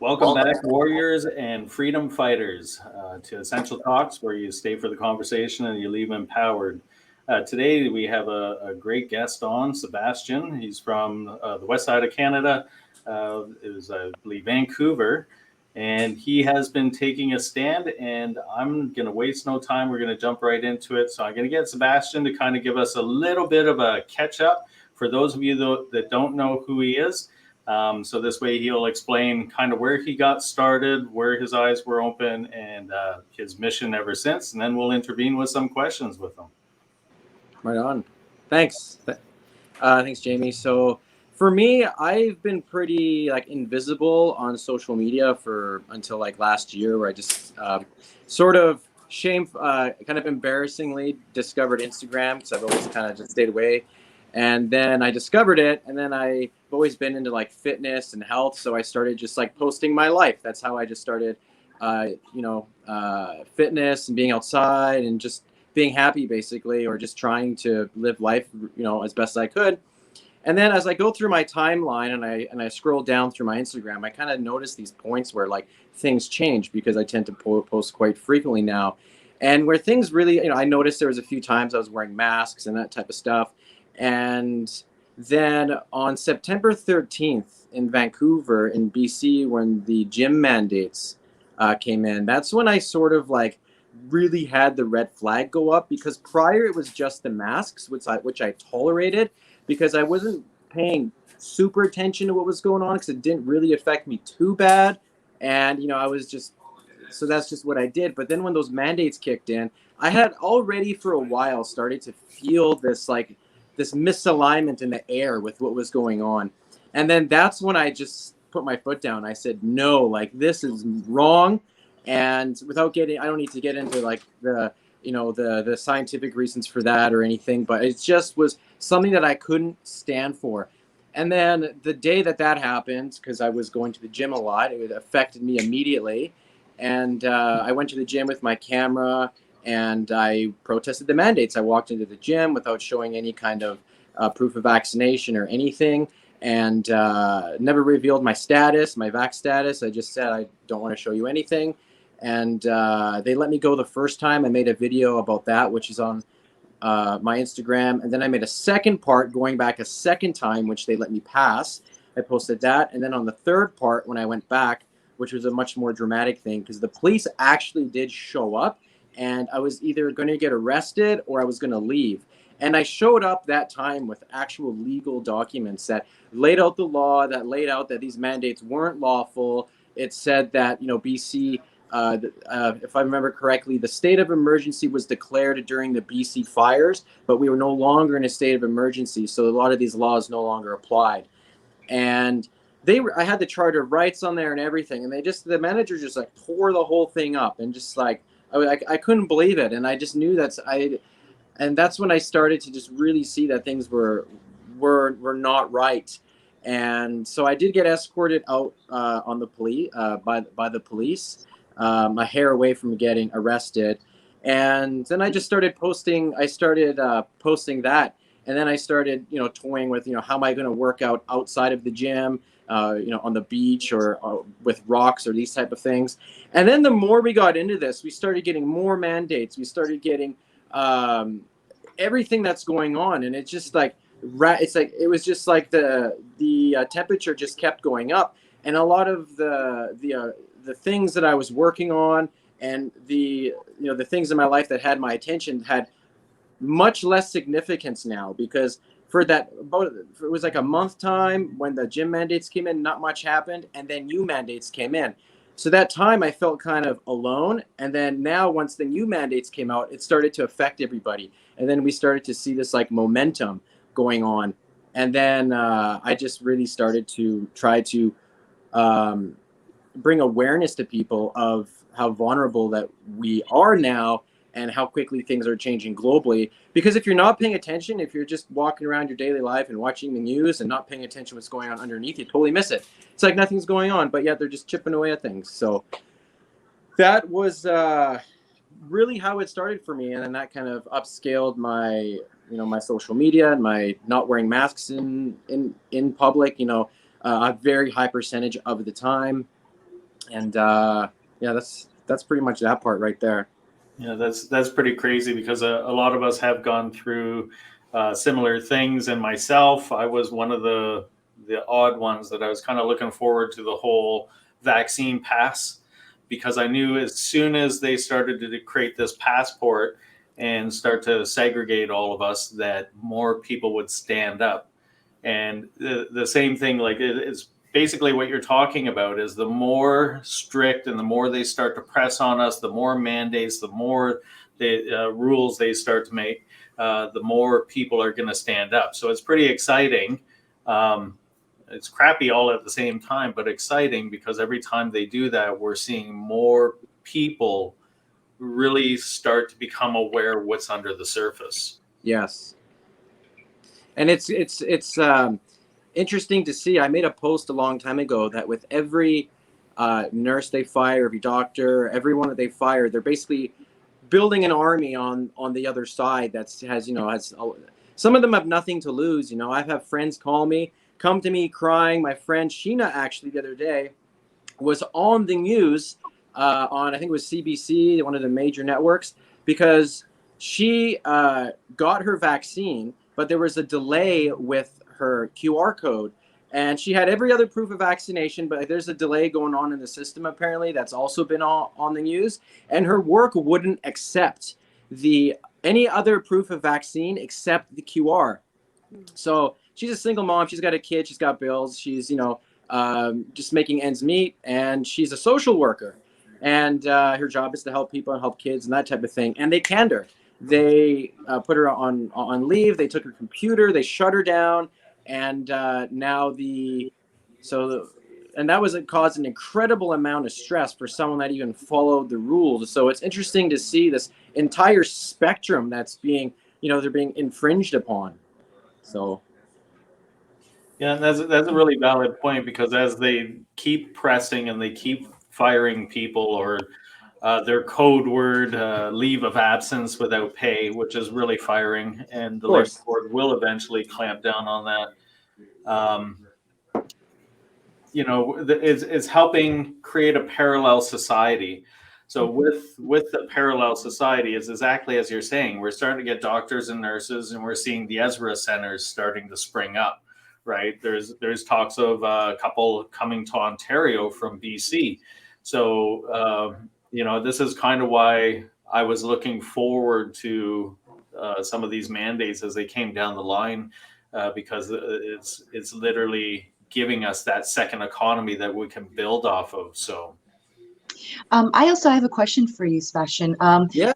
Welcome back, warriors and freedom fighters, to Essential Talks, where you stay for the conversation and you leave empowered. Today, we have a great guest on, Sebastian. He's from the west side of Canada, I believe, Vancouver. And he has been taking a stand, and I'm going to waste no time. We're going to jump right into it. So I'm going to get Sebastian to kind of give us a little bit of a catch up for those of you that don't know who he is. So this way he'll explain kind of where he got started, where his eyes were open, and his mission ever since. And then we'll intervene with some questions with him. Right on. Thanks. Thanks, Jamie. So for me, I've been pretty invisible on social media until last year, where I just sort of kind of embarrassingly discovered Instagram, because I've always kind of just stayed away. And then I discovered it, and then I've always been into fitness and health, so I started just posting my life. That's how I just started, fitness and being outside and just being happy, basically, or just trying to live life, as best I could. And then as I go through my timeline and I scroll down through my Instagram, I kind of notice these points where things change, because I tend to post quite frequently now, and where things really, I noticed there was a few times I was wearing masks and that type of stuff. And then on September 13th in Vancouver, in BC, when the gym mandates came in, that's when I sort of really had the red flag go up, because prior it was just the masks, which I tolerated, because I wasn't paying super attention to what was going on, because it didn't really affect me too bad. And, I was just, so that's just what I did. But then when those mandates kicked in, I had already for a while started to feel this misalignment in the air with what was going on. And then that's when I just put my foot down. I said, no, this is wrong. And I don't need to get into the scientific reasons for that or anything, but it just was something that I couldn't stand for. And then the day that happened, because I was going to the gym a lot, it affected me immediately. And I went to the gym with my camera, and I protested the mandates. I walked into the gym without showing any kind of proof of vaccination or anything, and never revealed my status, my vax status. I just said, I don't want to show you anything. And they let me go the first time. I made a video about that, which is on my Instagram. And then I made a second part going back a second time, which they let me pass. I posted that. And then on the third part, when I went back, which was a much more dramatic thing, because the police actually did show up, and I was either going to get arrested or I was going to leave. And I showed up that time with actual legal documents that laid out the law, that laid out that these mandates weren't lawful. It said that, BC, if I remember correctly, the state of emergency was declared during the BC fires, but we were no longer in a state of emergency. So a lot of these laws no longer applied. And I had the Charter of Rights on there and everything. And the manager just tore the whole thing up, and just I couldn't believe it. And I just knew and that's when I started to just really see that things were not right. And so I did get escorted out on the police by the police, a hair away from getting arrested. And then I just started posting. I started posting that, and then I started toying with how am I going to work out outside of the gym, on the beach or with rocks or these type of things. And then the more we got into this, we started getting more mandates. We started getting everything that's going on, and it's just it was just the temperature just kept going up, and a lot of the things that I was working on and the things in my life that had my attention had much less significance now, because it was a month time when the gym mandates came in, not much happened, and then new mandates came in. So that time I felt kind of alone. And then now, once the new mandates came out, it started to affect everybody. And then we started to see this momentum going on. And then I just really started to try to bring awareness to people of how vulnerable that we are now, and how quickly things are changing globally. Because if you're not paying attention, if you're just walking around your daily life and watching the news and not paying attention to what's going on underneath, you totally miss it. It's like nothing's going on, but yet they're just chipping away at things. So that was really how it started for me. And then that kind of upscaled my, my social media and my not wearing masks in public, a very high percentage of the time. And yeah, that's pretty much that part right there. Yeah, that's pretty crazy because a lot of us have gone through similar things. And myself, I was one of the odd ones that I was kind of looking forward to the whole vaccine pass, because I knew as soon as they started to create this passport and start to segregate all of us, that more people would stand up. And the same thing, like it's basically what you're talking about, is the more strict and the more they start to press on us, the more mandates, the more the rules they start to make, the more people are going to stand up. So it's pretty exciting. It's crappy all at the same time, but exciting, because every time they do that, we're seeing more people really start to become aware of what's under the surface. Yes, and it's interesting to see. I made a post a long time ago that with every nurse they fire, every doctor, everyone that they fire, they're basically building an army on the other side that's has some of them have nothing to lose. I've had friends come to me crying. My friend Sheena actually the other day was on the news on, I think it was CBC, one of the major networks, because she got her vaccine, but there was a delay with her QR code. And she had every other proof of vaccination, but there's a delay going on in the system, apparently, that's also been on the news. And her work wouldn't accept any other proof of vaccine except the QR. So she's a single mom. She's got a kid. She's got bills. She's, just making ends meet. And she's a social worker. And her job is to help people and help kids and that type of thing. And they canned her. They put her on leave. They took her computer. They shut her down. And and that was caused an incredible amount of stress for someone that even followed the rules. So it's interesting to see this entire spectrum that's being, they're being infringed upon. So Yeah, that's a really valid point, because as they keep pressing and they keep firing people, or their code word, leave of absence without pay, which is really firing, and of the labor course, board will eventually clamp down on that. It's helping create a parallel society. So with the parallel society, it's exactly as you're saying. We're starting to get doctors and nurses, and we're seeing the Ezra centers starting to spring up. Right? There's talks of a couple coming to Ontario from BC. So this is kind of why I was looking forward to some of these mandates as they came down the line, because it's literally giving us that second economy that we can build off of. So I also have a question for you, Sebastian. yeah.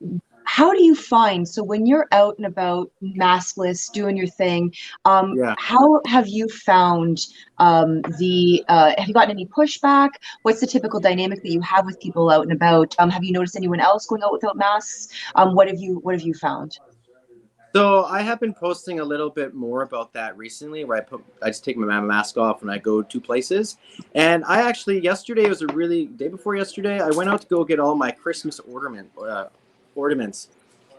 How do you find, so when you're out and about, maskless, doing your thing, Yeah. how have you found have you gotten any pushback? What's the typical dynamic that you have with people out and about? Have you noticed anyone else going out without masks? What have you found? So I have been posting a little bit more about that recently, where I just take my mask off when I go to places. And I actually, yesterday was day before yesterday, I went out to go get all my Christmas ornaments.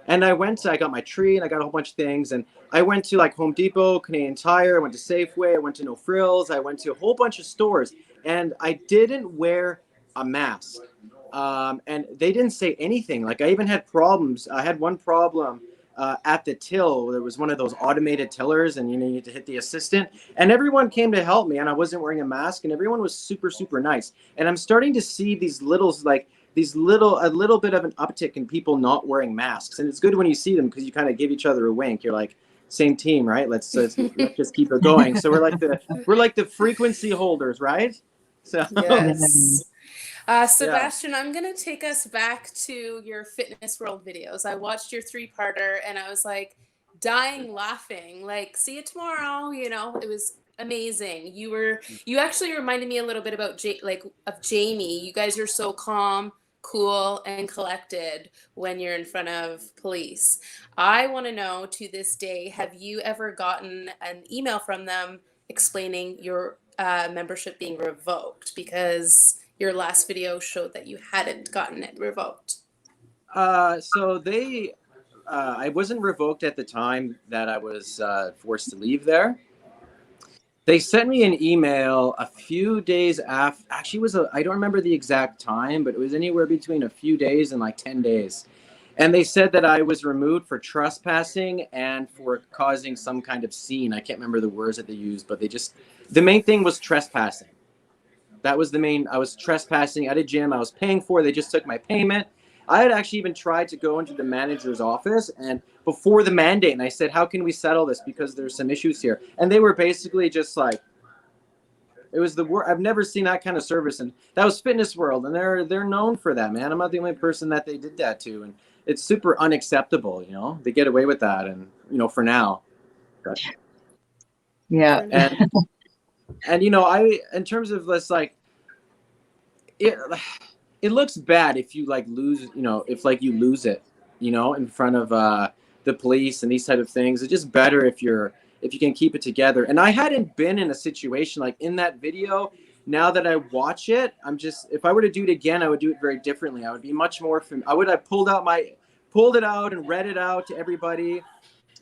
And I got my tree and I got a whole bunch of things. And I went to like Home Depot, Canadian Tire, I went to Safeway, I went to No Frills, I went to a whole bunch of stores, and I didn't wear a mask. And they didn't say anything. Like I even had problems. I had one problem at the till. There was one of those automated tillers, and you need to hit the assistant. And everyone came to help me, and I wasn't wearing a mask, and everyone was super, super nice. And I'm starting to see a little bit of an uptick in people not wearing masks, and it's good when you see them because you kind of give each other a wink. You're like, same team, right? Let's just keep it going. So we're like the frequency holders, right? So Yes. yeah, Sebastian, I'm going to take us back to your Fitness World videos. I watched your 3-parter and I was like dying laughing. Like, see you tomorrow. It was amazing. You actually reminded me a little bit about of Jamie. You guys are so calm, cool, and collected when you're in front of police. I want to know, to this day, have you ever gotten an email from them explaining your membership being revoked? Because your last video showed that you hadn't gotten it revoked. so I wasn't revoked at the time that I was forced to leave there. They sent me an email a few days after. Actually, I don't remember the exact time, but it was anywhere between a few days and like 10 days. And they said that I was removed for trespassing and for causing some kind of scene. I can't remember the words that they used, but the main thing was trespassing. That was the main. I was trespassing at a gym I was paying for. They just took my payment. I had actually even tried to go into the manager's office and before the mandate, and I said, how can we settle this? Because there's some issues here. And they were basically just like, it was the word. I've never seen that kind of service. And that was Fitness World. And they're known for that, man. I'm not the only person that they did that to. And it's super unacceptable, you know, they get away with that. And, you know, for now. But, Yeah. And, you know, in terms of this, like, it looks bad if you like lose, you know, if like you lose it, you know, in front of the police and these type of things. It's just better if you can keep it together. And I hadn't been in a situation like in that video. Now that I watch it, if I were to do it again, I would do it very differently. I would be much more I would have pulled it out and read it out to everybody,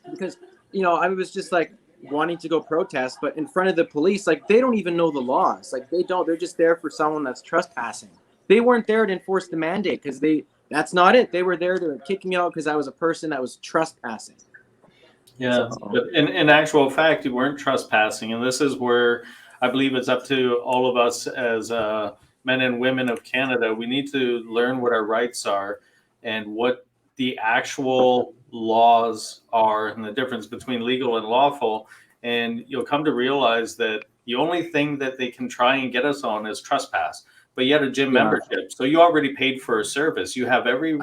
because, you know, I was just like wanting to go protest, but in front of the police, like they don't even know the laws. Like they're just there for someone that's trespassing. They weren't there to enforce the mandate because that's not it. They were there to kick me out because I was a person that was trespassing. Yeah, so. But in actual fact, you weren't trespassing. And this is where I believe it's up to all of us as men and women of Canada. We need to learn what our rights are and what the actual laws are and the difference between legal and lawful. And you'll come to realize that the only thing that they can try and get us on is trespass. But you had a gym membership, so you already paid for a service. You have every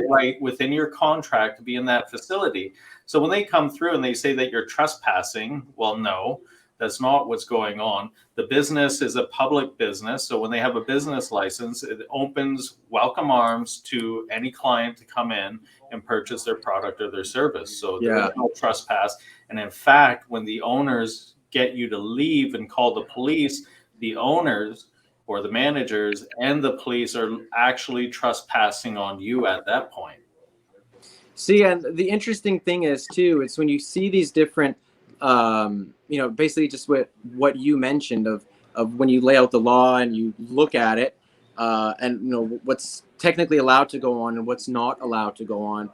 right within your contract to be in that facility. So when they come through and they say that you're trespassing, well, no, that's not what's going on. The business is a public business, so when they have a business license, it opens welcome arms to any client to come in and purchase their product or their service. So there's no trespass. And in fact, when the owners get you to leave and call the police, the owners or the managers and the police are actually trespassing on you at that point. See, and the interesting thing is too, it's when you see these different, you know, basically just what you mentioned of when you lay out the law and you look at it, and you know what's technically allowed to go on and what's not allowed to go on.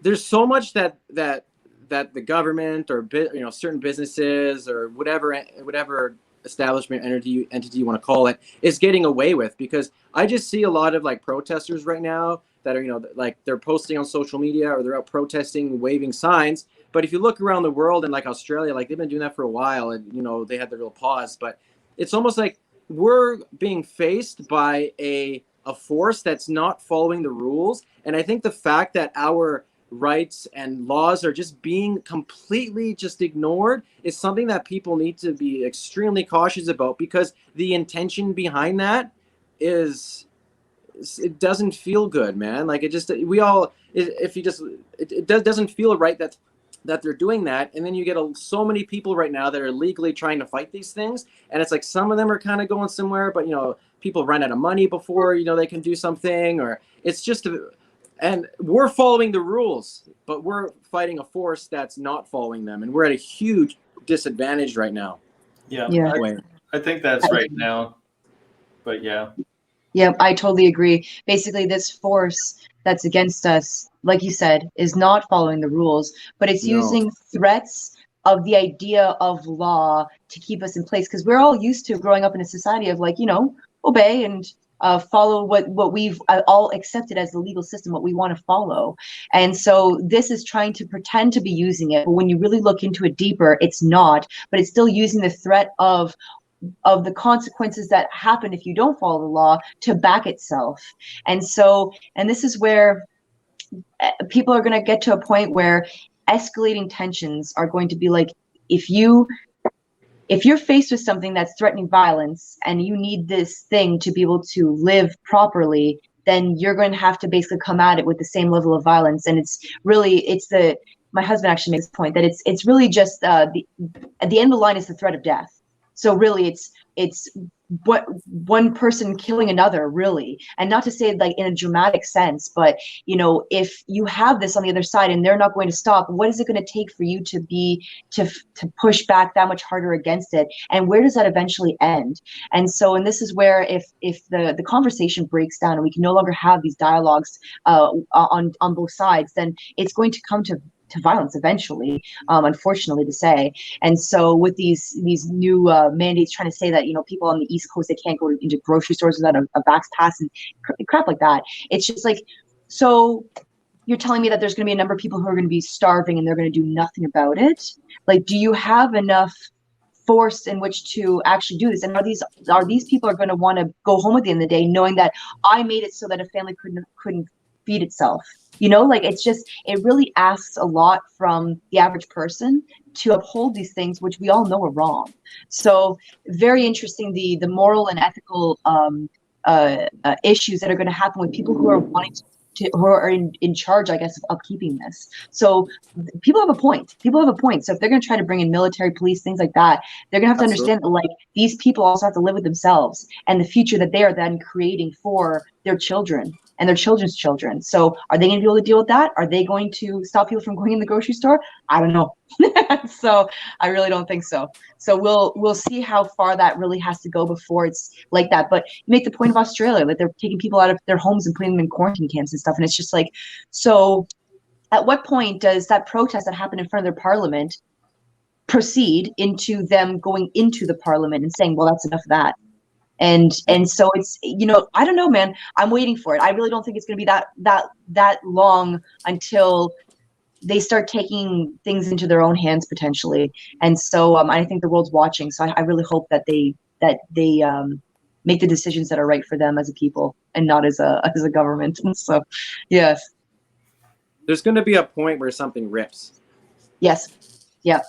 There's so much that the government or you know certain businesses or whatever establishment entity you want to call it is getting away with, because I just see a lot of like protesters right now that are, you know, like they're posting on social media or they're out protesting, waving signs. But if you look around the world and like Australia, like they've been doing that for a while, and you know they had the real pause. But it's almost like we're being faced by a force that's not following the rules. And I think the fact that our rights and laws are just being completely just ignored is something that people need to be extremely cautious about, because the intention behind that it doesn't feel good, man. Like it doesn't feel right that they're doing that. And then you get so many people right now that are legally trying to fight these things, and it's like some of them are kind of going somewhere, but you know people run out of money before you know they can do something, or it's just and we're following the rules, but we're fighting a force that's not following them, and we're at a huge disadvantage right now. Yeah. I think that's right now, but yeah. Yeah, I totally agree. Basically, this force that's against us, like you said, is not following the rules, but it's using threats of the idea of law to keep us in place, because we're all used to growing up in a society of like, you know, obey and follow what we've all accepted as the legal system, what we want to follow. And so this is trying to pretend to be using it, but when you really look into it deeper, it's not, but it's still using the threat of the consequences that happen if you don't follow the law to back itself. And so, and this is where people are going to get to a point where escalating tensions are going to be like, if you're faced with something that's threatening violence and you need this thing to be able to live properly, then you're going to have to basically come at it with the same level of violence. And my husband actually makes the point that it's really just at the end of the line is the threat of death. So really it's it's what one person killing another, really. And not to say like in a dramatic sense, but if you have this on the other side and they're not going to stop, what is it going to take for you to push back that much harder against it? And where does that eventually end? And this is where if the conversation breaks down and we can no longer have these dialogues on both sides, then it's going to come to violence eventually, unfortunately to say. And so with these new mandates trying to say that people on the East Coast, they can't go into grocery stores without a vax pass and crap like that, it's just like, so you're telling me that there's going to be a number of people who are going to be starving and they're going to do nothing about it? Like, do you have enough force in which to actually do this? And are these people are going to want to go home at the end of the day knowing that I made it so that a family couldn't feed itself? Like, it's just, it really asks a lot from the average person to uphold these things, which we all know are wrong. So very interesting, the moral and ethical issues that are going to happen with people who are wanting who are in charge, I guess, of keeping this. So people have a point. So if they're going to try to bring in military, police, things like that, they're going to have to understand that, like, these people also have to live with themselves and the future that they are then creating for their children and their children's children. So are they going to be able to deal with that? Are they going to stop people from going in the grocery store? I don't know. So I really don't think so. So we'll see how far that really has to go before it's like that. But you make the point of Australia, like they're taking people out of their homes and putting them in quarantine camps and stuff. And it's just like, so at what point does that protest that happened in front of their parliament proceed into them going into the parliament and saying, well, that's enough of that? And so it's, I don't know, man. I'm waiting for it. I really don't think it's going to be that long until they start taking things into their own hands potentially. And so I think the world's watching. So I really hope that they make the decisions that are right for them as a people and not as a government. And so, yes. There's going to be a point where something rips. Yes. Yeah.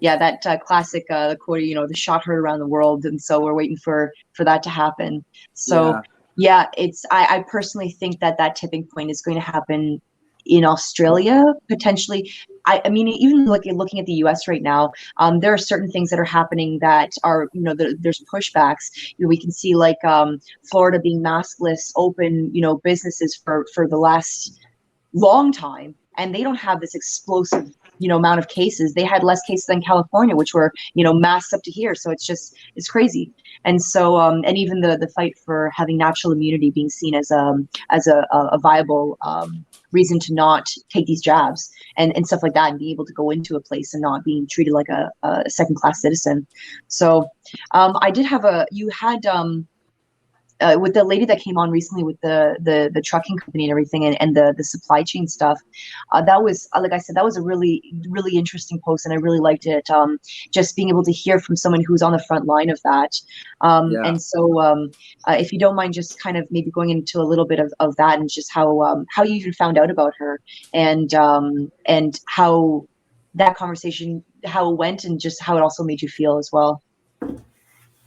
Yeah, that classic the quote, the shot heard around the world, and so we're waiting for that to happen. So yeah, it's I personally think that tipping point is going to happen in Australia potentially. I mean, even like looking at the U.S. right now, there are certain things that are happening that are there's pushbacks. We can see like Florida being maskless, open businesses for the last long time, and they don't have this explosive amount of cases. They had less cases than California, which were masked up to here. So it's crazy. And so and even the fight for having natural immunity being seen as a viable reason to not take these jabs and stuff like that, and be able to go into a place and not being treated like a second-class citizen. So I did have with the lady that came on recently with the trucking company and everything, and the supply chain stuff, that was, like I said, that was a really, really interesting post, and I really liked it. Just being able to hear from someone who's on the front line of that. And so if you don't mind just kind of maybe going into a little bit of that, and just how you even found out about her, and how that conversation, how it went, and just how it also made you feel as well.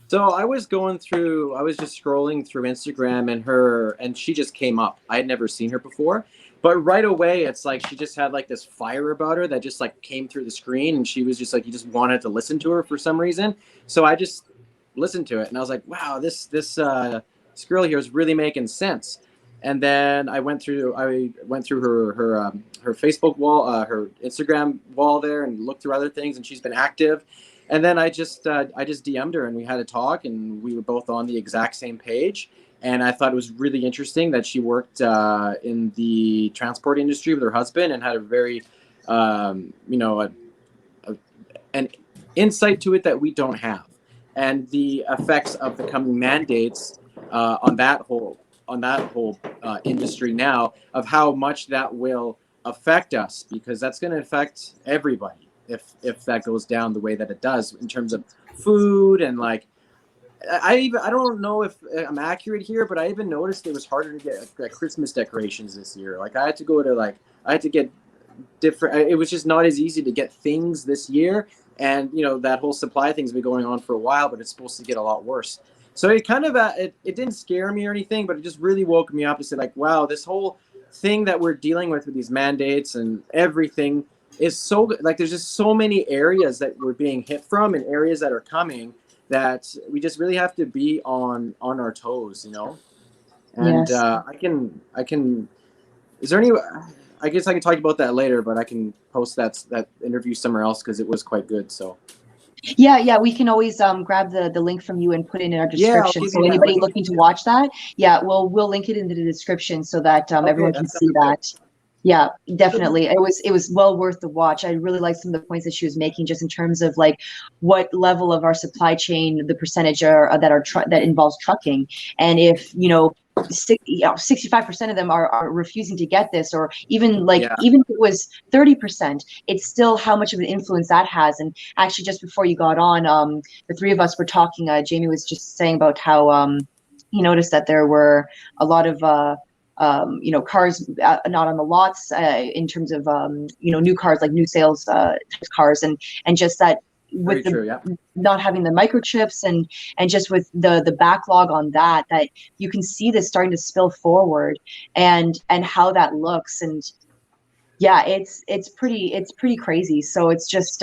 So I was just scrolling through Instagram, and she just came up. I had never seen her before, but right away it's like she just had like this fire about her that just like came through the screen, and she was just like, you just wanted to listen to her for some reason. So I just listened to it, and I was like, wow, this girl here is really making sense. And then I went through her Facebook wall, her Instagram wall there, and looked through other things, and she's been active. And then I just DM'd her, and we had a talk, and we were both on the exact same page. And I thought it was really interesting that she worked in the transport industry with her husband, and had a very, an insight to it that we don't have, and the effects of the coming mandates on that whole industry now, of how much that will affect us, because that's going to affect everybody if that goes down the way that it does in terms of food. And like I don't know if I'm accurate here, but I even noticed it was harder to get like Christmas decorations this year. Like I had to get different. It was just not as easy to get things this year. And that whole supply thing's been going on for a while, but it's supposed to get a lot worse. So it kind of it didn't scare me or anything, but it just really woke me up to say like, wow, this whole thing that we're dealing with these mandates and everything is so, like, there's just so many areas that we're being hit from, and areas that are coming that we just really have to be on our toes, you know. And Yes. I can. Is there any? I guess I can talk about that later, but I can post that interview somewhere else because it was quite good. So Yeah, we can always grab the link from you and put it in our yeah, I'll description. give So you that anybody link. looking to watch that, yeah, we'll link it into the description so that Okay, everyone can that see sounds good. that. Yeah, definitely. It was well worth the watch. I really liked some of the points that she was making, just in terms of like what level of our supply chain, the percentage that involves trucking, and if 65% of them are refusing to get this, or even Yeah, even if it was 30%, it's still how much of an influence that has. And actually, just before you got on, the three of us were talking. Jamie was just saying about how he noticed that there were a lot of cars not on the lots, in terms of new cars, like new sales cars, and just that with very true. Yeah. not having the microchips, and just with the backlog on that you can see this starting to spill forward, and how that looks. And yeah, it's pretty crazy. So it's just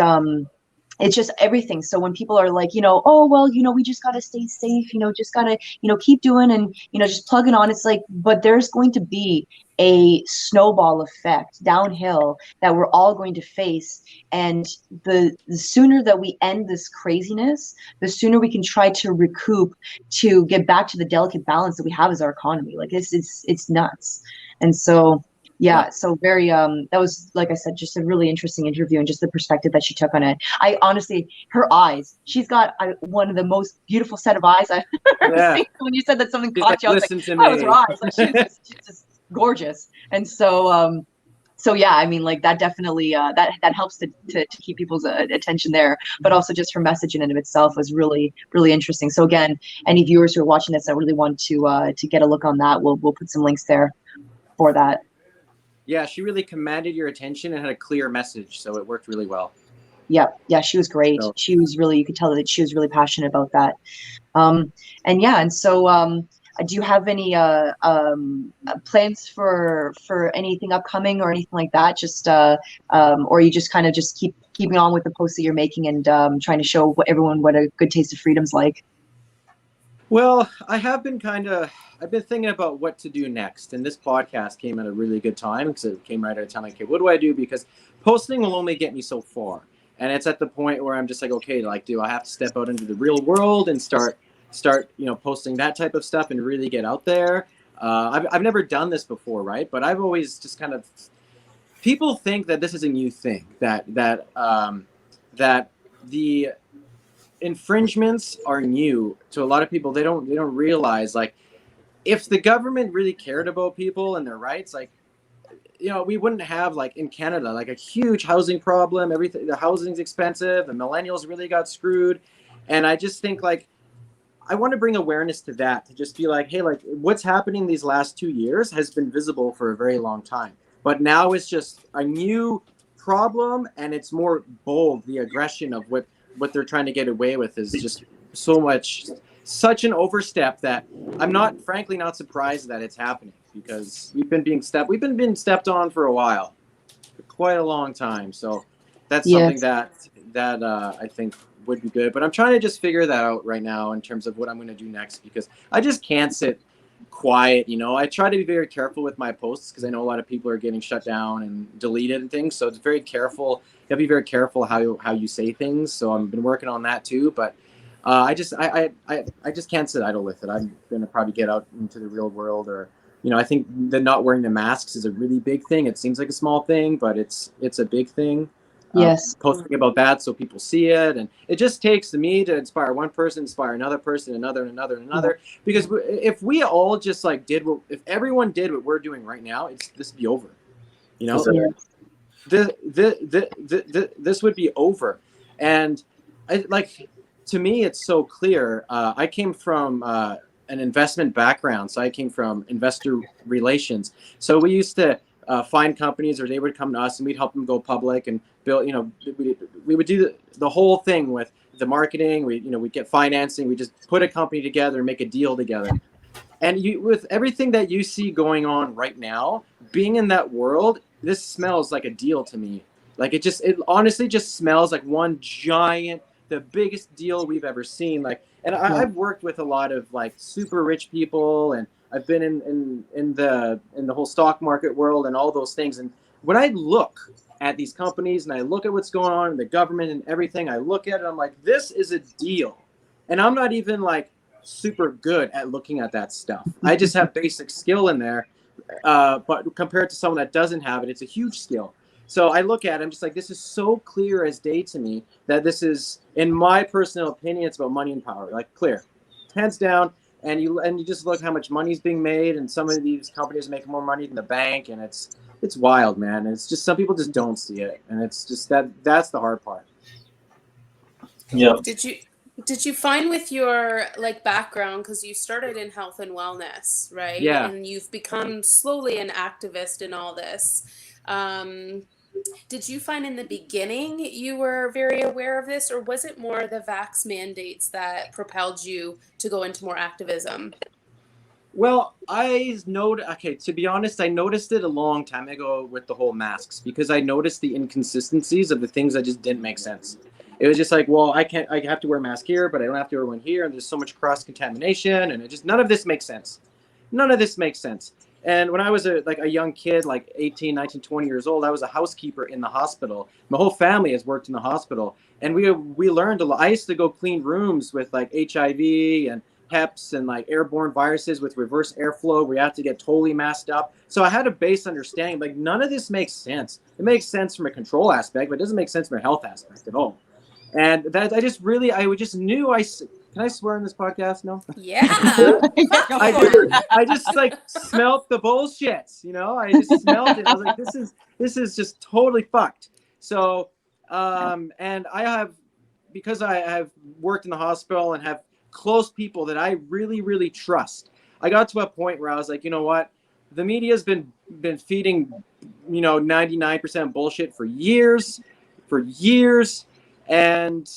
everything. So when people are like, oh, well, we just got to stay safe, just got to, keep doing, and, just plugging on. It's like, but there's going to be a snowball effect downhill that we're all going to face. And the sooner that we end this craziness, the sooner we can try to recoup, to get back to the delicate balance that we have as our economy. Like it's nuts. And so, yeah, so very that was, like I said, just a really interesting interview, and just the perspective that she took on it. I honestly, her eyes, she's got one of the most beautiful set of eyes I've ever Yeah. seen. When you said that something She's caught like, you, I was like, listen to oh, it was me. her eyes. Like she's just gorgeous. And so yeah, I mean, like that definitely that helps to keep people's attention there, but also just her message in and of itself was really, really interesting. So again, any viewers who are watching this, I really want to get a look on that. We'll put some links there for that. Yeah, she really commanded your attention and had a clear message, so it worked really well. Yeah, she was great. So, She was really, you could tell that she was really passionate about that. And so do you have any plans for anything upcoming or anything like that? Just or you just kind of just keeping on with the posts that you're making, and trying to show everyone what a good taste of freedom's like? well, I've been thinking about what to do next, and this podcast came at a really good time because it came right at a time like, okay, what do I do? Because posting will only get me so far, and it's at the point where I'm just like, okay, like, do I have to step out into the real world and start posting that type of stuff and really get out there? I've never done this before, right? But I've always just kind of, people think that this is a new thing, that the infringements are new to a lot of people. They don't realize, like, if the government really cared about people and their rights, like, we wouldn't have, like in Canada, like a huge housing problem. Everything, the housing's expensive, the millennials really got screwed. And I just think, like, I want to bring awareness to that, to just be like, hey, like, what's happening these last 2 years has been visible for a very long time, but now it's just a new problem, and it's more bold. The aggression of what they're trying to get away with is just such an overstep that I'm frankly not surprised that it's happening, because we've been being stepped on for a while, for quite a long time. So that's something Yes. that I think would be good. But I'm trying to just figure that out right now in terms of what I'm going to do next, because I just can't sit quiet. I try to be very careful with my posts because I know a lot of people are getting shut down and deleted and things. So it's very careful. You have to be very careful how you say things. So I've been working on that too. But I just can't sit idle with it. I'm going to probably get out into the real world, or I think the not wearing the masks is a really big thing. It seems like a small thing, but it's a big thing. Yes. Posting about that so people see it, and it just takes me to inspire one person, inspire another person, another, because if we all just like if everyone did what we're doing right now, this would be over. This would be over. And to me, it's so clear. I came from an investment background, so I came from investor relations. So we used to find companies, or they would come to us and we'd help them go public and build. We would do the whole thing with the marketing. We'd get financing. We just put a company together and make a deal together. And with everything that you see going on right now, being in that world, this smells like a deal to me. Like it honestly just smells like one giant the biggest deal we've ever seen. Like, and I've worked with a lot of like super rich people, and I've been in the whole stock market world and all those things. And when I look at these companies and I look at what's going on in the government and everything, I look at it, I'm like, this is a deal. And I'm not even like super good at looking at that stuff. I just have basic skill in there. But compared to someone that doesn't have it, it's a huge skill. So I look at it, I'm just like, this is so clear as day to me that this is, in my personal opinion, it's about money and power. Like, clear, hands down. And you just look how much money is being made, and some of these companies make more money than the bank, and it's wild, man. And it's just, some people just don't see it, and it's just that's the hard part. Yeah. Did you find with your like background, because you started in health and wellness, right? Yeah. And you've become slowly an activist in all this. Did you find in the beginning you were very aware of this, or was it more the vax mandates that propelled you to go into more activism? Well, to be honest, I noticed it a long time ago with the whole masks, because I noticed the inconsistencies of the things that just didn't make sense. It was just like, well, I have to wear a mask here, but I don't have to wear one here, and there's so much cross-contamination, and it just, none of this makes sense. None of this makes sense. And when I was a young kid, like 18, 19, 20 years old, I was a housekeeper in the hospital. My whole family has worked in the hospital. And we learned a lot. I used to go clean rooms with like HIV and HEPs and like airborne viruses with reverse airflow where you have to get totally masked up. So I had a base understanding, like none of this makes sense. It makes sense from a control aspect, but it doesn't make sense from a health aspect at all. And that I just knew can I swear on this podcast? No? Yeah. I just like smelt the bullshit, you know? I just smelled it. I was like, this is just totally fucked. So, and because I have worked in the hospital and have close people that I really, really trust, I got to a point where I was like, you know what? The media's been feeding, 99% bullshit for years. And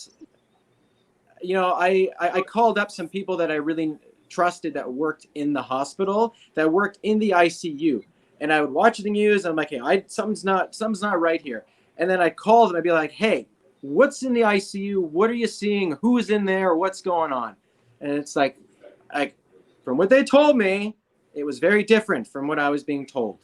I called up some people that I really trusted that worked in the hospital, that worked in the ICU. And I would watch the news and I'm like, hey, something's not right here. And then I called and I'd be like, hey, what's in the ICU? What are you seeing? Who's in there? What's going on? And it's like from what they told me, it was very different from what I was being told.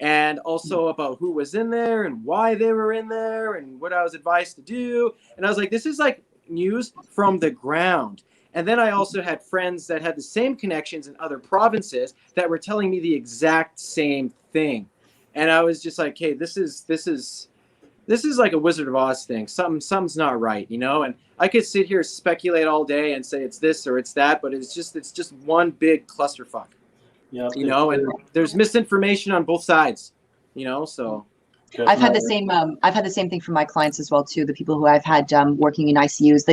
And also about who was in there and why they were in there and what I was advised to do. And I was like, this is like news from the ground. And then I also had friends that had the same connections in other provinces that were telling me the exact same thing. And I was just like, hey, this is like a Wizard of Oz thing. Something's not right, And I could sit here, speculate all day and say it's this or it's that, but it's just one big clusterfuck. Yeah. And there's misinformation on both sides, so. I've had the same thing from my clients as well too. The people who I've had working in ICUs,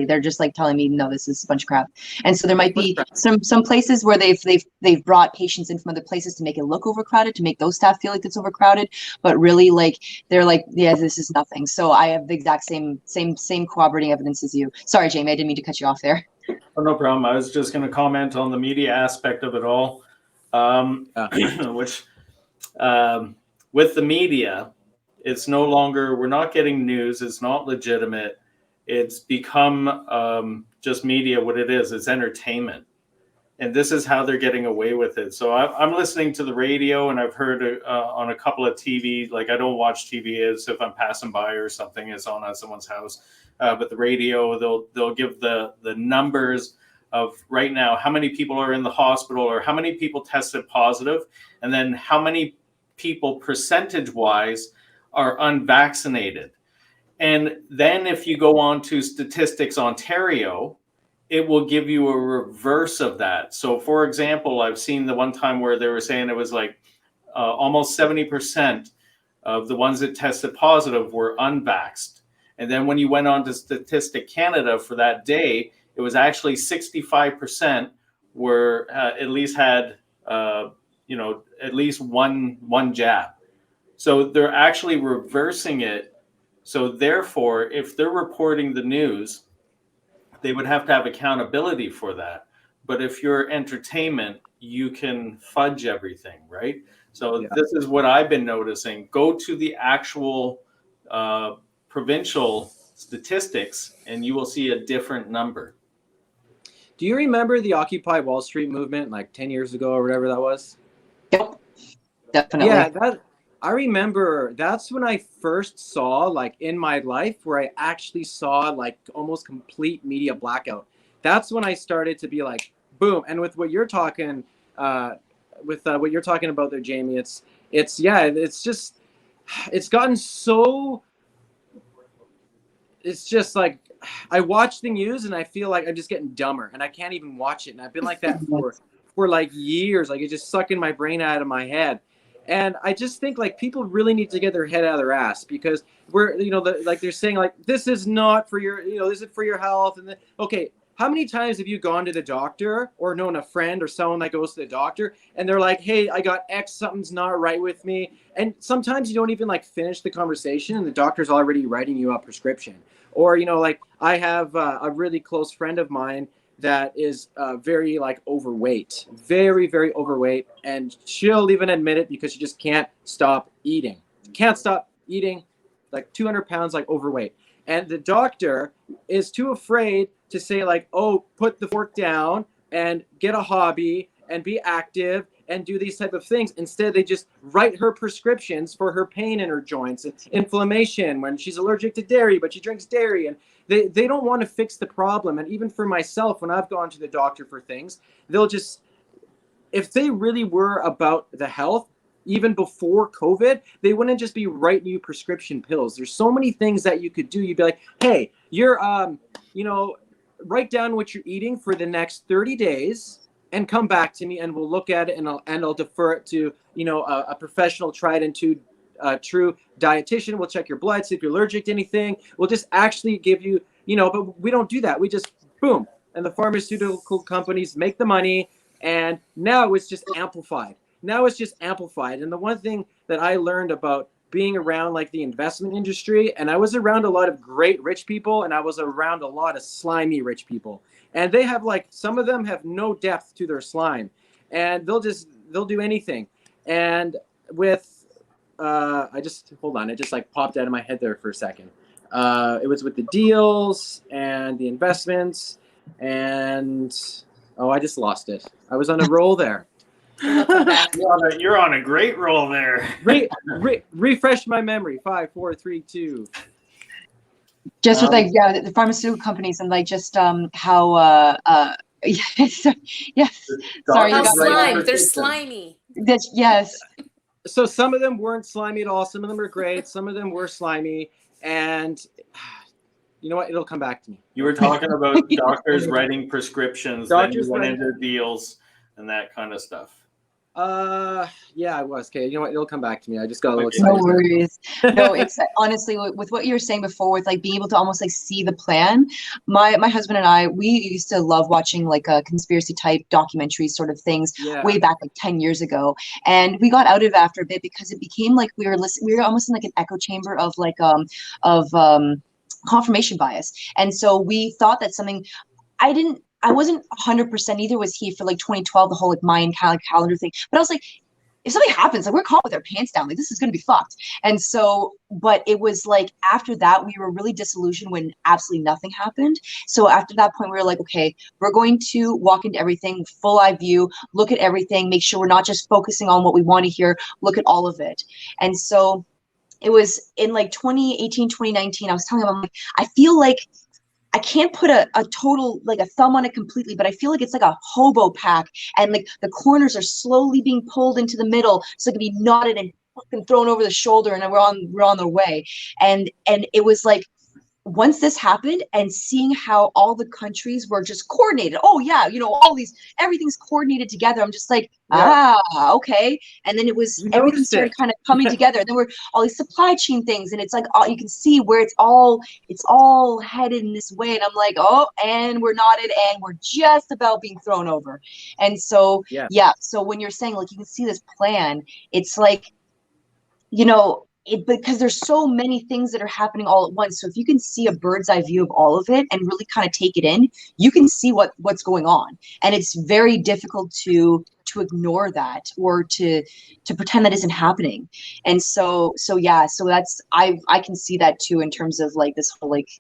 they're just like telling me, no, this is a bunch of crap. And so there might be some places where they've brought patients in from other places to make it look overcrowded, to make those staff feel like it's overcrowded, but really like they're like, yeah, this is nothing. So I have the exact same corroborating evidence as you. Sorry, Jamie, I didn't mean to cut you off there. Oh, no problem. I was just going to comment on the media aspect of it all, which. With the media, it's no longer, we're not getting news. It's not legitimate. It's become just media, what it is. It's entertainment. And this is how they're getting away with it. So I'm listening to the radio and I've heard on a couple of TV, like I don't watch TV as if I'm passing by or something is on at someone's house. But the radio, they'll give the numbers of right now, how many people are in the hospital or how many people tested positive, and then how many people percentage-wise are unvaccinated. And then if you go on to Statistics Ontario, it will give you a reverse of that. So for example, I've seen the one time where they were saying it was like almost 70% of the ones that tested positive were unvaxxed. And then when you went on to Statistic Canada for that day, it was actually 65% were at least had at least one jab. So they're actually reversing it. So therefore, if they're reporting the news, they would have to have accountability for that. But if you're entertainment, you can fudge everything, right? So This is what I've been noticing. Go to the actual provincial statistics and you will see a different number. Do you remember the Occupy Wall Street movement like 10 years ago or whatever that was? Yep, definitely. Yeah, I remember that's when I first saw, like, in my life where I actually saw like almost complete media blackout. That's when I started to be like, boom. And with what you're talking, what you're talking about there, Jamie, it's just, it's gotten so, it's just like, I watch the news and I feel like I'm just getting dumber and I can't even watch it. And I've been like that for like years. Like, it's just sucking my brain out of my head. And I just think like people really need to get their head out of their ass, because we're, like they're saying like, this is not for your, this is for your health. And okay, how many times have you gone to the doctor or known a friend or someone that goes to the doctor and they're like, hey, I got X, something's not right with me. And sometimes you don't even like finish the conversation and the doctor's already writing you a prescription. Or, like I have a really close friend of mine that is very like overweight, very, very overweight. And she'll even admit it because she just can't stop eating. Can't stop eating, like 200 pounds, like overweight. And the doctor is too afraid to say like, oh, put the fork down and get a hobby and be active and do these type of things. Instead, they just write her prescriptions for her pain in her joints and inflammation when she's allergic to dairy, but she drinks dairy. And they don't want to fix the problem. And even for myself, when I've gone to the doctor for things, they'll just, if they really were about the health, even before COVID, they wouldn't just be writing you prescription pills. There's so many things that you could do. You'd be like, hey, you're, write down what you're eating for the next 30 days and come back to me and we'll look at it and I'll defer it to, a professional, tried and true dietitian. We'll check your blood, see if you're allergic to anything. We'll just actually give you, but we don't do that. We just, boom. And the pharmaceutical companies make the money. And now it's just amplified. And the one thing that I learned about being around like the investment industry, and I was around a lot of great rich people and I was around a lot of slimy rich people. And they have like, some of them have no depth to their slime and they'll do anything. And with, hold on. It just like popped out of my head there for a second. It was with the deals and the investments and, I just lost it. I was on a roll there. You're on a great roll there. Refresh my memory. 5, 4, 3, 2. Just with like the pharmaceutical companies and like just how yes, sorry, how slime, they're slimy. Yes. So some of them weren't slimy at all. Some of them were great. Some of them were slimy, and you know what? It'll come back to me. You were talking about doctors writing prescriptions, then you went into deals and that kind of stuff. Yeah, I was. Okay, you know what? It'll come back to me. I just got a little excited. No worries. No, it's honestly with what you were saying before, with like being able to almost like see the plan. My husband and I, we used to love watching like a conspiracy type documentary sort of things way back like 10 years ago, and we got out of it after a bit because it became like we were almost in like an echo chamber of like confirmation bias, and so we thought that something. I wasn't 100% either was he for like 2012, the whole like Mayan calendar thing. But I was like, if something happens, like we're caught with our pants down, like this is going to be fucked. And so, but it was like after that, we were really disillusioned when absolutely nothing happened. So after that point, we were like, okay, we're going to walk into everything, full eye view, look at everything, make sure we're not just focusing on what we want to hear, look at all of it. And so it was in like 2018, 2019, I was telling him, I'm like, I feel like I can't put a total, like a thumb on it completely, but I feel like it's like a hobo pack and like the corners are slowly being pulled into the middle so it can be knotted and fucking thrown over the shoulder and we're on their way. And it was like, once this happened and seeing how all the countries were just coordinated, everything's coordinated together. I'm just like, okay. And then it was everything started kind of coming together. And then we're all these supply chain things, and it's like you can see where it's all headed in this way. And I'm like, oh, and we're knotted, and we're just about being thrown over. And so so when you're saying like you can see this plan, it's like, because there's so many things that are happening all at once. So if you can see a bird's eye view of all of it and really kind of take it in, you can see what's going on. And it's very difficult to ignore that or to pretend that isn't happening. And so that's I can see that too in terms of like this whole like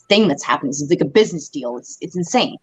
thing that's happening. It's like a business deal. It's insane.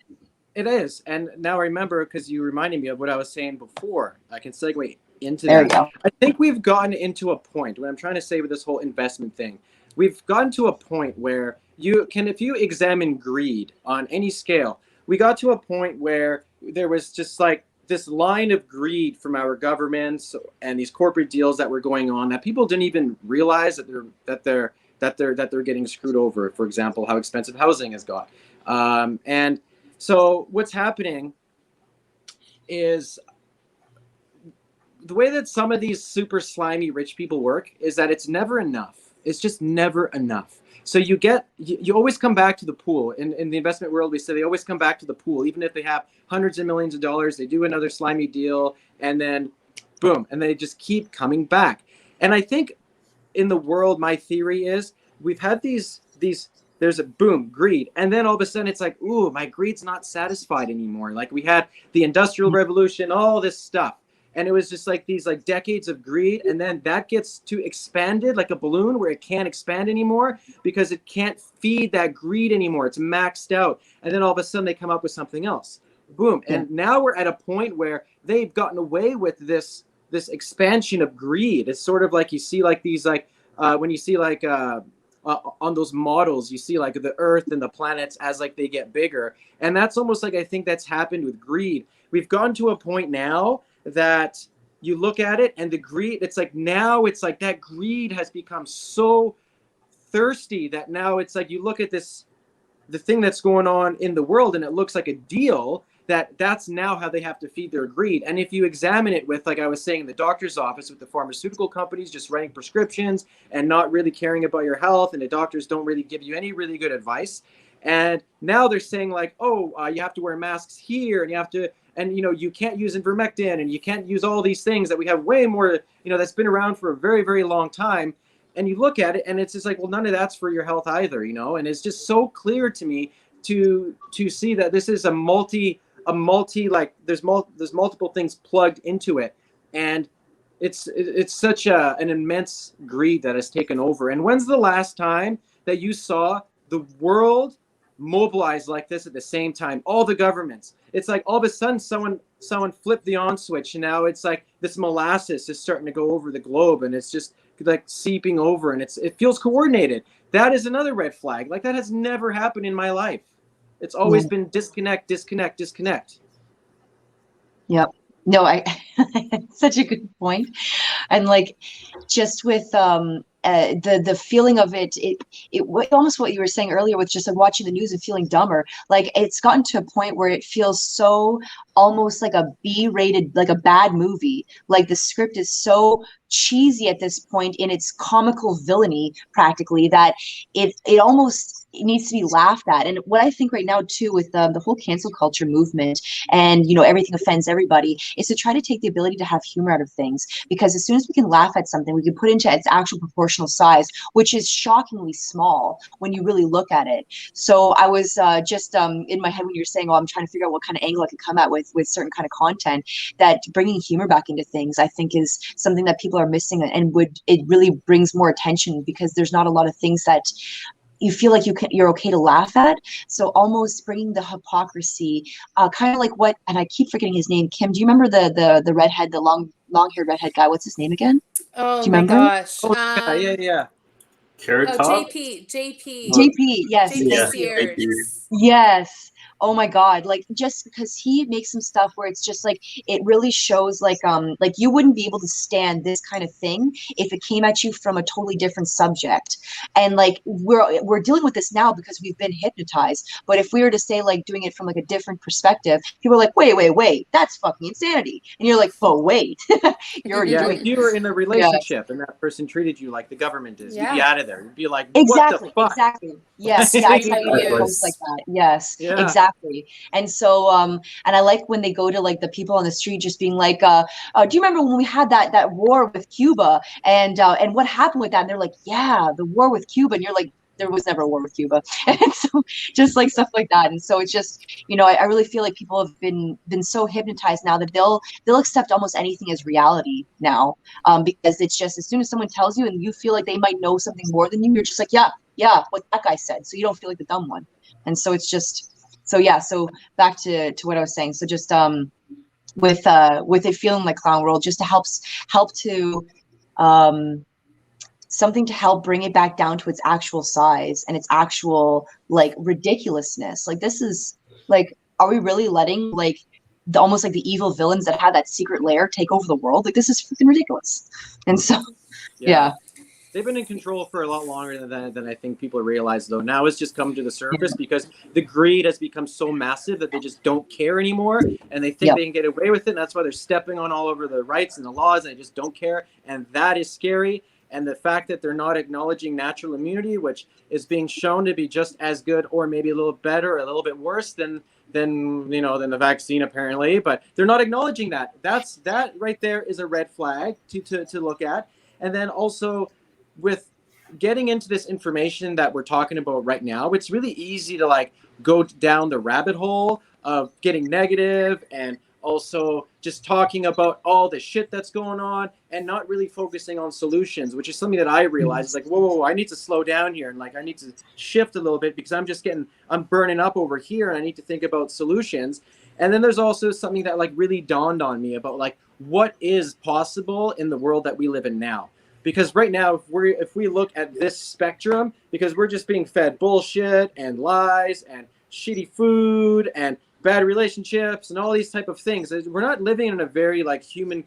It is. And now I remember, because you reminded me of what I was saying before. I can segue into There that. you go. I think we've gotten into a point, what I'm trying to say with this whole investment thing, we've gotten to a point where if you examine greed on any scale, we got to a point where there was just like this line of greed from our governments and these corporate deals that were going on that people didn't even realize that they're getting screwed over. For example, how expensive housing has got. And so what's happening is the way that some of these super slimy rich people work is that it's never enough. It's just never enough. So you always come back to the pool. In the investment world, we say they always come back to the pool. Even if they have hundreds of millions of dollars, they do another slimy deal, and then boom, and they just keep coming back. And I think in the world, my theory is we've had these there's a boom, greed. And then all of a sudden it's like, ooh, my greed's not satisfied anymore. Like we had the Industrial Revolution, all this stuff. And it was just like these like decades of greed. And then that gets to expanded like a balloon where it can't expand anymore because it can't feed that greed anymore. It's maxed out. And then all of a sudden they come up with something else. Boom. And now we're at a point where they've gotten away with this expansion of greed. It's sort of like you see like these like when you see like on those models, you see like the Earth and the planets as like they get bigger. And that's almost like I think that's happened with greed. We've gone to a point now that you look at it and the greed, it's like now it's like that greed has become so thirsty that now it's like you look at the thing that's going on in the world and it looks like a deal that's now how they have to feed their greed. And if you examine it with, like I was saying, in the doctor's office with the pharmaceutical companies just writing prescriptions and not really caring about your health, and the doctors don't really give you any really good advice. And now they're saying like, oh, you have to wear masks here, and you have to, and you can't use ivermectin, and you can't use all these things that we have way more, that's been around for a very, very long time. And you look at it and it's just like, well, none of that's for your health either, and it's just so clear to me to see that this is a multi like there's multiple things plugged into it, and it's such an immense greed that has taken over. And when's the last time that you saw the world mobilize like this at the same time? All the governments, it's like all of a sudden someone flipped the on switch, and now it's like this molasses is starting to go over the globe, and it's just like seeping over, and it feels coordinated. That is another red flag. Like that has never happened in my life. It's always been disconnect. Yep. No, such a good point. And like, just with the feeling of it almost what you were saying earlier with just like watching the news and feeling dumber. Like it's gotten to a point where it feels so almost like a B-rated, like a bad movie. Like the script is so cheesy at this point in its comical villainy, practically, that it almost needs to be laughed at. And what I think right now too with the whole cancel culture movement and everything offends everybody is to try to take the ability to have humor out of things, because as soon as we can laugh at something, we can put into its actual proportional size, which is shockingly small when you really look at it. So I was just in my head when you're saying, oh, I'm trying to figure out what kind of angle I could come at with certain kind of content, that bringing humor back into things I think is something that people are missing, and it really brings more attention, because there's not a lot of things that you feel like you're okay to laugh at. So almost bringing the hypocrisy, kind of like what, and I keep forgetting his name. Kim, do you remember the redhead, the long-haired redhead guy? What's his name again? Oh do you my remember? gosh. Yeah. Carrot Oh, Top? JP, yes. JP Yeah, Sears. Yes. Oh my God. Like, just because he makes some stuff where it's just like, it really shows like you wouldn't be able to stand this kind of thing if it came at you from a totally different subject. And like, we're dealing with this now because we've been hypnotized. But if we were to say like doing it from like a different perspective, people are like, wait, that's fucking insanity. And you're like, but wait, you're already doing if you were in a relationship and that person treated you like the government is, you'd be out of there. You'd be like, what the fuck? Exactly. Yes. Yeah, I tell you posts like that. Yes. Yeah. Exactly. And so and I like when they go to like the people on the street just being like, do you remember when we had that war with Cuba and what happened with that? And they're like, yeah, the war with Cuba. And you're like, there was never a war with Cuba. And so just like stuff like that. And so it's just, I really feel like people have been so hypnotized now that they'll accept almost anything as reality now, because it's just as soon as someone tells you and you feel like they might know something more than you, you're just like, yeah, yeah, what that guy said, so you don't feel like the dumb one. And so it's just, so yeah, so back to what I was saying. So just with it feeling like Clown World, just to help to something to help bring it back down to its actual size and its actual like ridiculousness. Like this is like, are we really letting like almost like the evil villains that have that secret lair take over the world? Like this is freaking ridiculous. And so yeah. They've been in control for a lot longer than I think people realize, though. Now it's just come to the surface because the greed has become so massive that they just don't care anymore, and they think they can get away with it. And that's why they're stepping on all over the rights and the laws, and they just don't care. And that is scary. And the fact that they're not acknowledging natural immunity, which is being shown to be just as good or maybe a little better or a little bit worse than the vaccine, apparently. But they're not acknowledging that. That right there is a red flag to look at. And then also, with getting into this information that we're talking about right now, it's really easy to like go down the rabbit hole of getting negative and also just talking about all the shit that's going on and not really focusing on solutions, which is something that I realized is like, whoa, I need to slow down here. And like, I need to shift a little bit because I'm burning up over here and I need to think about solutions. And then there's also something that like really dawned on me about like what is possible in the world that we live in now. Because right now, if we look at this spectrum, because we're just being fed bullshit and lies and shitty food and bad relationships and all these type of things, we're not living in a very like human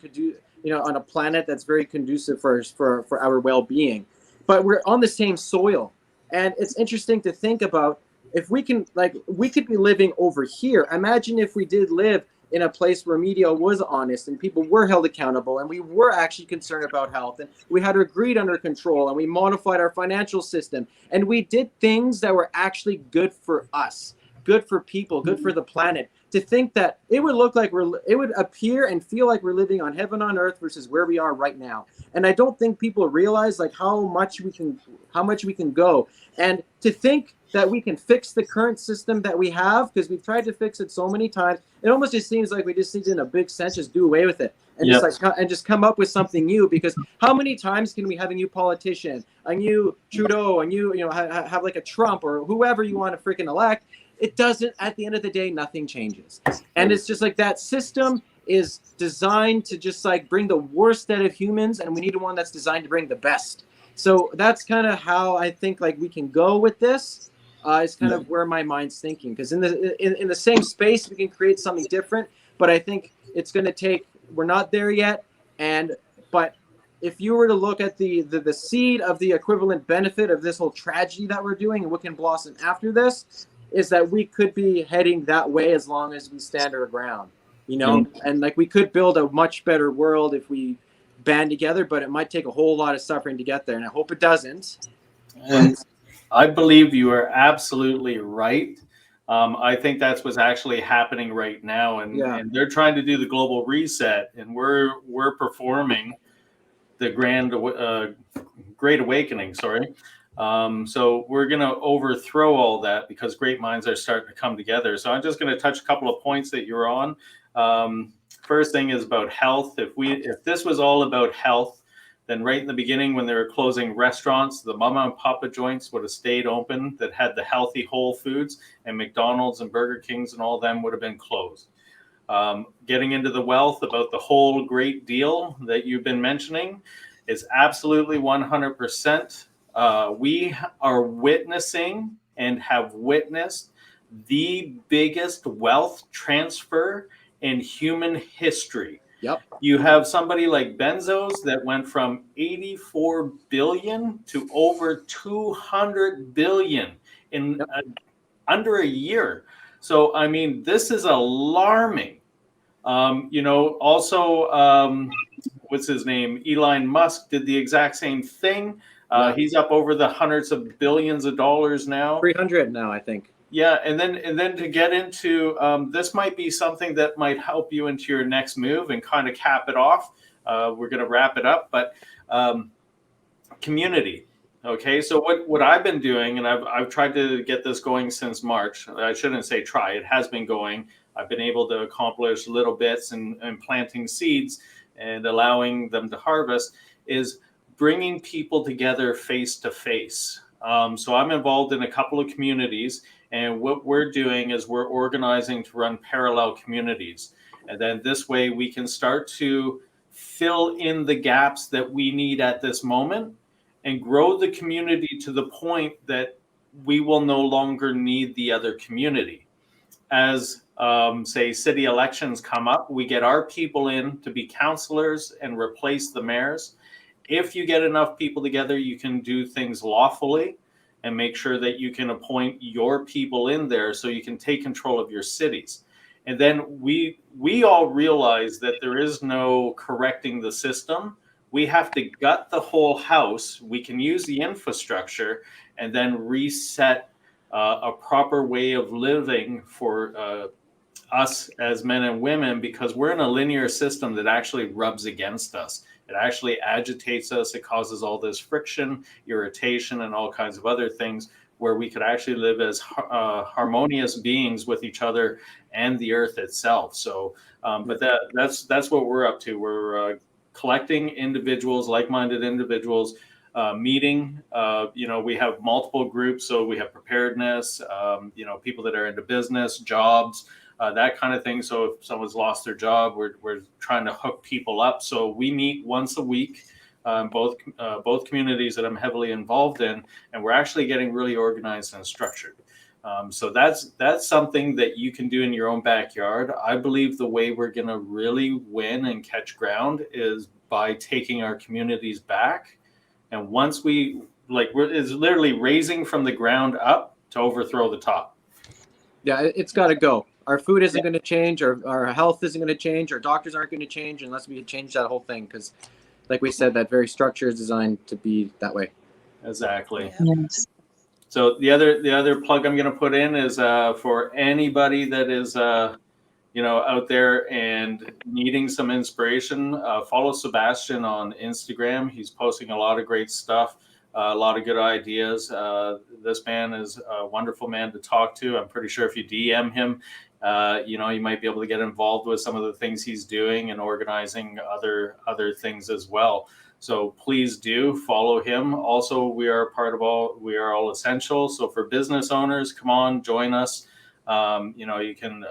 on a planet that's very conducive for our well-being. But we're on the same soil, and it's interesting to think about if we could be living over here. Imagine if we did live in a place where media was honest and people were held accountable and we were actually concerned about health and we had our greed under control and we modified our financial system and we did things that were actually good for us, good for people, good for the planet. To think that it would look like it would appear and feel like we're living on heaven on earth versus where we are right now. And I don't think people realize like how much we can go. And to think that we can fix the current system that we have, because we've tried to fix it so many times, it almost just seems like we just need to, in a big sense, just do away with it and just come up with something new. Because how many times can we have a new politician, a new Trudeau, a new have like a Trump or whoever you want to freaking elect? It doesn't. At the end of the day, nothing changes, and it's just like that system is designed to just like bring the worst out of humans, and we need one that's designed to bring the best. So that's kind of how I think like we can go with this. Is kind of where my mind's thinking, because in the same space we can create something different, but I think it's going to take. We're not there yet, but if you were to look at the seed of the equivalent benefit of this whole tragedy that we're doing and what can blossom after this, is that we could be heading that way as long as we stand our ground, and like we could build a much better world if we band together, but it might take a whole lot of suffering to get there, and I hope it doesn't. And I believe you are absolutely right. I think that's what's actually happening right now, and they're trying to do the global reset, and we're performing the Great Awakening. Sorry. So we're going to overthrow all that because great minds are starting to come together. So I'm just going to touch a couple of points that you're on. First thing is about health. If this was all about health, then right in the beginning when they were closing restaurants, the mama and papa joints would have stayed open that had the healthy whole foods, and McDonald's and Burger Kings and all of them would have been closed. Getting into the wealth about the whole great deal that you've been mentioning is absolutely 100%. We are witnessing and have witnessed the biggest wealth transfer in human history. Yep. You have somebody like Bezos that went from 84 billion to over 200 billion in under a year. So, I mean, this is alarming. Also, what's his name? Elon Musk did the exact same thing. He's up over the hundreds of billions of dollars now. 300 now, I think. Yeah, and then to get into this might be something that might help you into your next move and kind of cap it off. We're going to wrap it up, but community. Okay, so what I've been doing, and I've tried to get this going since March. I shouldn't say try; it has been going. I've been able to accomplish little bits and planting seeds and allowing them to harvest. Is bringing people together face to face. So I'm involved in a couple of communities, and what we're doing is we're organizing to run parallel communities. And then this way we can start to fill in the gaps that we need at this moment and grow the community to the point that we will no longer need the other community. As say city elections come up, we get our people in to be councillors and replace the mayors. If you get enough people together, you can do things lawfully and make sure that you can appoint your people in there so you can take control of your cities. And then we all realize that there is no correcting the system. We have to gut the whole house. We can use the infrastructure and then reset a proper way of living for us as men and women, because we're in a linear system that actually rubs against us. It actually agitates us. It causes all this friction, irritation, and all kinds of other things, where we could actually live as harmonious beings with each other and the earth itself. So, but that's what we're up to. We're collecting individuals, like-minded individuals, meeting. We have multiple groups. So we have preparedness, people that are into business, jobs, that kind of thing. So if someone's lost their job, we're trying to hook people up. So we meet once a week, both communities that I'm heavily involved in, and we're actually getting really organized and structured. So that's something that you can do in your own backyard. I believe the way we're going to really win and catch ground is by taking our communities back. And once it's literally raising from the ground up to overthrow the top. Yeah, it's got to go. Our food isn't going to change. Our health isn't going to change. Our doctors aren't going to change unless we change that whole thing. Because, like we said, that very structure is designed to be that way. Exactly. Yes. So the other plug I'm going to put in is for anybody that is out there and needing some inspiration. Follow Sebastian on Instagram. He's posting a lot of great stuff. A lot of good ideas. This man is a wonderful man to talk to. I'm pretty sure if you DM him, you might be able to get involved with some of the things he's doing and organizing other things as well. So please do follow him. Also, we are all essential. So for business owners, come on, join us. You can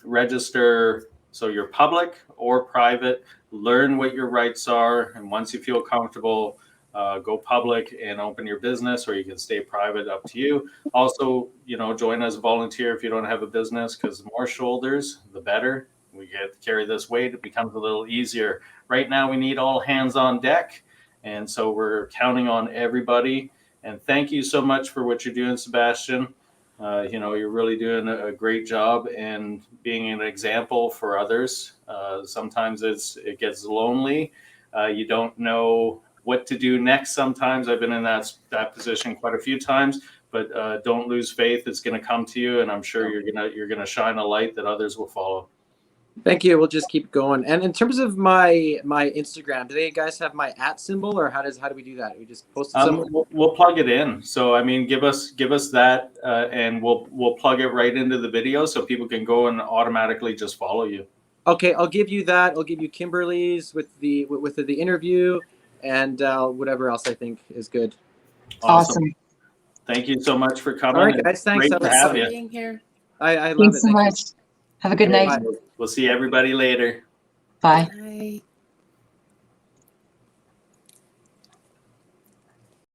register. So you're public or private. Learn what your rights are, and once you feel comfortable, go public and open your business, or you can stay private, up to you. Also, join as a volunteer if you don't have a business, because the more shoulders, the better. We get to carry this weight. It becomes a little easier. Right now, we need all hands on deck. And so we're counting on everybody. And thank you so much for what you're doing, Sebastian. You're really doing a great job and being an example for others. Sometimes it gets lonely. You don't know what to do next. Sometimes I've been in that position quite a few times, but don't lose faith. It's going to come to you, and I'm sure you're gonna shine a light that others will follow. Thank you. We'll just keep going. And in terms of my Instagram, do they guys have my @ symbol, or how do we do that? We just post it somewhere? We'll plug it in. So give us that, and we'll plug it right into the video so people can go and automatically just follow you. Okay, I'll give you that. I'll give you Kimberly's with the interview, and whatever else I think is good. Awesome. Thank you so much for coming. All right, guys. Thanks. Great to have you. Being here. I love it. Thanks so much. Have a good night. We'll see everybody later. Bye. Bye.